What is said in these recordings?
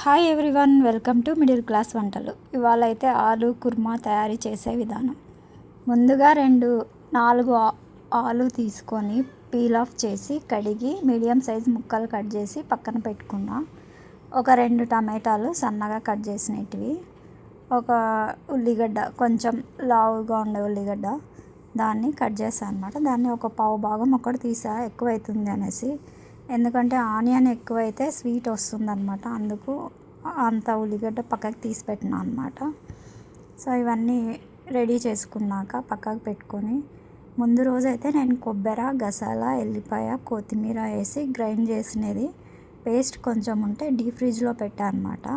Hi everyone, welcome to middle class వంటలు. ఇవాళ అయితే ఆలు కుర్మా తయారీ చేసే విధానం. ముందుగా 4 ఆలు తీసుకొని పీల్ ఆఫ్ చేసి కడిగి మీడియం సైజ్ ముక్కలు కట్ చేసి పక్కన పెట్టుకున్నా. ఒక 2 టమాటాలు సన్నగా కట్ చేసినవి, ఒక ఉల్లిగడ్డ కొంచెం లావుగా ఉండే ఉల్లిగడ్డ దాన్ని కట్ చేశాను అనమాట. దాన్ని ఒక పావు భాగం ఒకటి తీసా, ఎక్కువైతుంది అనేసి. ఎందుకంటే ఆనియన్ ఎక్కువైతే స్వీట్ వస్తుందన్నమాట, అందుకు అంత ఉల్లిగడ్డ పక్కకు తీసి పెట్టినా అనమాట. సో ఇవన్నీ రెడీ చేసుకున్నాక పక్కకు పెట్టుకొని, ముందు రోజైతే నేను కొబ్బరి, గసాల, ఎల్లిపాయ, కొత్తిమీర వేసి గ్రైండ్ చేసినది పేస్ట్ కొంచెం ఉంటే డీప్ ఫ్రిడ్జ్లో పెట్టా అనమాట.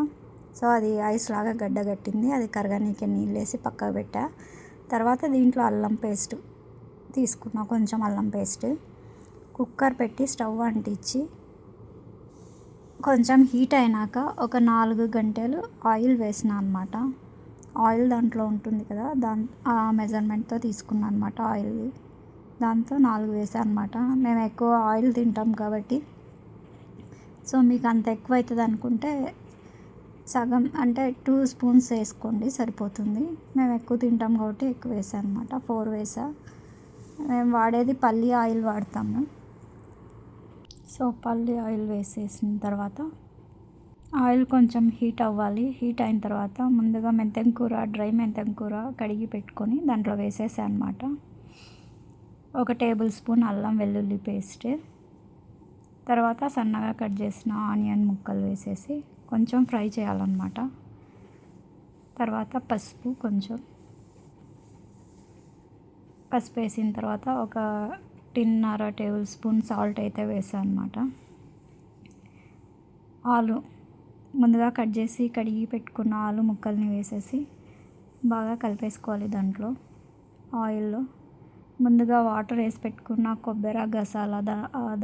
సో అది ఐస్ లాగా గడ్డగట్టింది, అది కరగనీకి నీళ్ళు వేసి పక్కకు పెట్టా. తర్వాత దీంట్లో అల్లం పేస్ట్ తీసుకున్నా, కొంచెం అల్లం పేస్ట్. కుక్కర్ పెట్టి స్టవ్ అంటించి కొంచెం హీట్ అయినాక ఒక 4 గంటలు ఆయిల్ వేసిన అనమాట. ఆయిల్ దాంట్లో ఉంటుంది కదా, ఆ మెజర్మెంట్తో తీసుకున్నాను అనమాట ఆయిల్. దాంతో 4 వేసాను అనమాట. మేము ఎక్కువ ఆయిల్ తింటాం కాబట్టి, సో మీకు అంత ఎక్కువ అవుతుంది అనుకుంటే సగం అంటే 2 స్పూన్స్ వేసుకోండి, సరిపోతుంది. మేము ఎక్కువ తింటాం కాబట్టి ఎక్కువ వేసాను అనమాట, 4 వేసా. మేము వాడేది పల్లి ఆయిల్ వాడతాము. సో పల్లి ఆయిల్ వేసేసిన తర్వాత ఆయిల్ కొంచెం హీట్ అవ్వాలి. హీట్ అయిన తర్వాత ముందుగా మెంతం కూర, డ్రై మెంతం కూర కడిగి పెట్టుకొని దాంట్లో వేసేసాను అనమాట. 1 టేబుల్ స్పూన్ అల్లం వెల్లుల్లి పేస్ట్, తర్వాత సన్నగా కట్ చేసిన ఆనియన్ ముక్కలు వేసేసి కొంచెం ఫ్రై చేయాలన్నమాట. తర్వాత పసుపు వేసిన తర్వాత ఒక 1.5 టేబుల్ స్పూన్ సాల్ట్ అయితే వేసాను అనమాట. ఆలు ముందుగా కట్ చేసి కడిగి పెట్టుకున్న ఆలు ముక్కల్ని వేసేసి బాగా కలిపేసుకోవాలి. దాంట్లో ఆయిల్లో ముందుగా వాటర్ వేసి పెట్టుకున్న కొబ్బరి, గసాల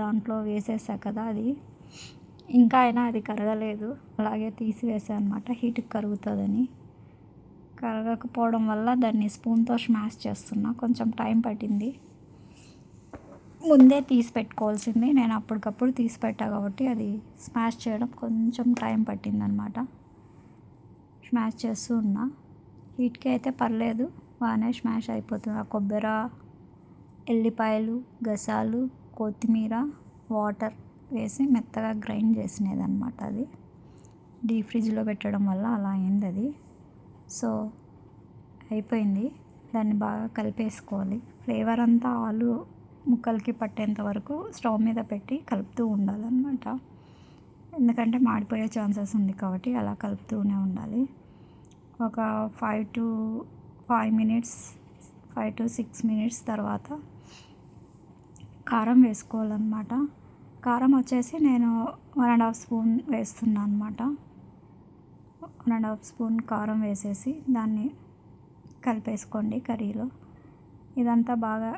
దాంట్లో వేసేసా కదా, అది ఇంకా అయినా అది కరగలేదు, అలాగే తీసివేసాను అనమాట. హీట్కి కరుగుతుందని. కరగకపోవడం వల్ల దాన్ని స్పూన్తో స్మాష్ చేస్తున్నా, కొంచెం టైం పట్టింది. ముందే తీసి పెట్టుకోవాల్సింది, నేను అప్పటికప్పుడు తీసి పెట్టా కాబట్టి అది స్మాష్ చేయడం కొంచెం టైం పట్టిందనమాట. స్మాష్ చేస్తూ ఉన్నా. హీట్కి అయితే పర్లేదు, బాగానే స్మాష్ అయిపోతుంది. ఆ కొబ్బరి, ఎల్లిపాయలు, గసాలు, కొత్తిమీర, వాటర్ వేసి మెత్తగా గ్రైండ్ చేసినది అనమాట. అది డీప్ ఫ్రిడ్జ్లో పెట్టడం వల్ల అలా అయింది అది. సో అయిపోయింది. దాన్ని బాగా కలిపేసుకోవాలి. ఫ్లేవర్ అంతా ఆలు ముక్కలకి పట్టేంత వరకు స్టవ్ మీద పెట్టి కలుపుతూ ఉండాలన్నమాట. ఎందుకంటే మాడిపోయే ఛాన్సెస్ ఉంది కాబట్టి అలా కలుపుతూనే ఉండాలి. ఒక 5 to 6 మినిట్స్ తర్వాత కారం వేసుకోవాలన్నమాట. కారం వచ్చేసి నేను 1.5 స్పూన్ వేస్తున్నాను అనమాట. 1.5 స్పూన్ కారం వేసేసి దాన్ని కలిపేసుకోండి కర్రీలో. ఇదంతా బాగా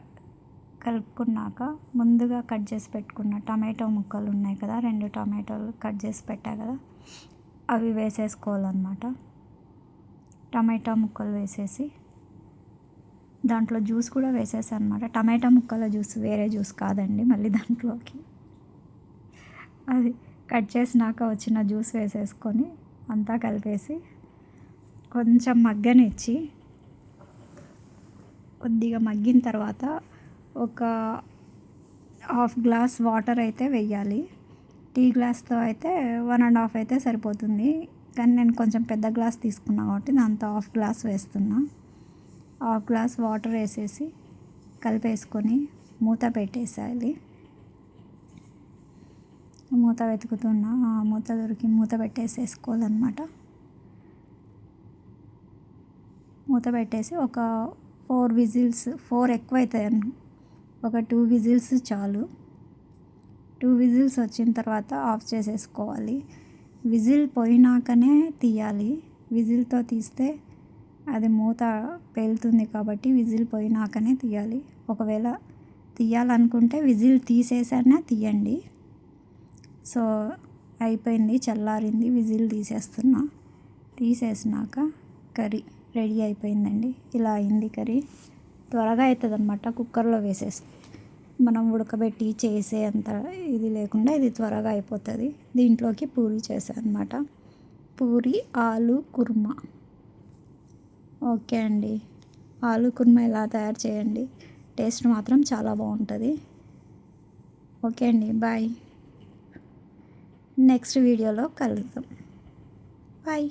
కలుపుకున్నాక ముందుగా కట్ చేసి పెట్టుకున్న టమాటో ముక్కలు ఉన్నాయి కదా, 2 టమాటోలు కట్ చేసి పెట్టా కదా, అవి వేసేసుకోవాలన్నమాట. టమాటా ముక్కలు వేసేసి దాంట్లో జ్యూస్ కూడా వేసేసాను అనమాట. టమాటా ముక్కల జ్యూస్, వేరే జ్యూస్ కాదండి, మళ్ళీ దాంట్లోకి అది కట్ చేసినాక వచ్చిన జ్యూస్ వేసేసుకొని అంతా కలిపేసి కొంచెం మగ్గనిచ్చి, కొద్దిగా మగ్గిన తర్వాత ఒక 1/2 గ్లాస్ వాటర్ అయితే వేయాలి. టీ గ్లాస్తో అయితే 1.5 అయితే సరిపోతుంది, కానీ నేను కొంచెం పెద్ద గ్లాస్ తీసుకున్నా కాబట్టి దాంతో 1/2 గ్లాస్ వేస్తున్నా. 1/2 గ్లాస్ వాటర్ వేసేసి కలిపేసుకొని మూత పెట్టేసేయాలి. మూత వెతుకుతున్నా, మూత దొరికి మూత పెట్టేసేసుకోవాలన్నమాట. మూత పెట్టేసి ఒక 4 విజిల్స్, 4 ఎక్కువ అవుతాయి, ఒక 2 విజిల్స్ చాలు. 2 విజిల్స్ వచ్చిన తర్వాత ఆఫ్ చేసేసుకోవాలి. విజిల్ పోయినాకనే తీయాలి. విజిల్తో తీస్తే అది మూత పేలుతుంది కాబట్టి విజిల్ పోయినాకనే తీయాలి. ఒకవేళ తీయాలనుకుంటే విజిల్ తీసేసైనా తీయండి. సో అయిపోయింది, చల్లారింది, విజిల్ తీసేసినాక కర్రీ రెడీ అయిపోయిందండి. ఇలా అయింది కర్రీ. త్వరగా అవుతుంది అనమాట, కుక్కర్లో వేసేస్తే మనం ఉడకబెట్టి చేసే అంత ఇది లేకుండా ఇది త్వరగా అయిపోతుంది. దీంట్లోకి పూరీ చేశాను అనమాట. పూరి ఆలు కుర్మా. ఓకే అండి, ఆలు కుర్మా ఇలా తయారు చేయండి, టేస్ట్ మాత్రం చాలా బాగుంటుంది. ఓకే అండి, బాయ్. నెక్స్ట్ వీడియోలో కలుద్దాం. బాయ్.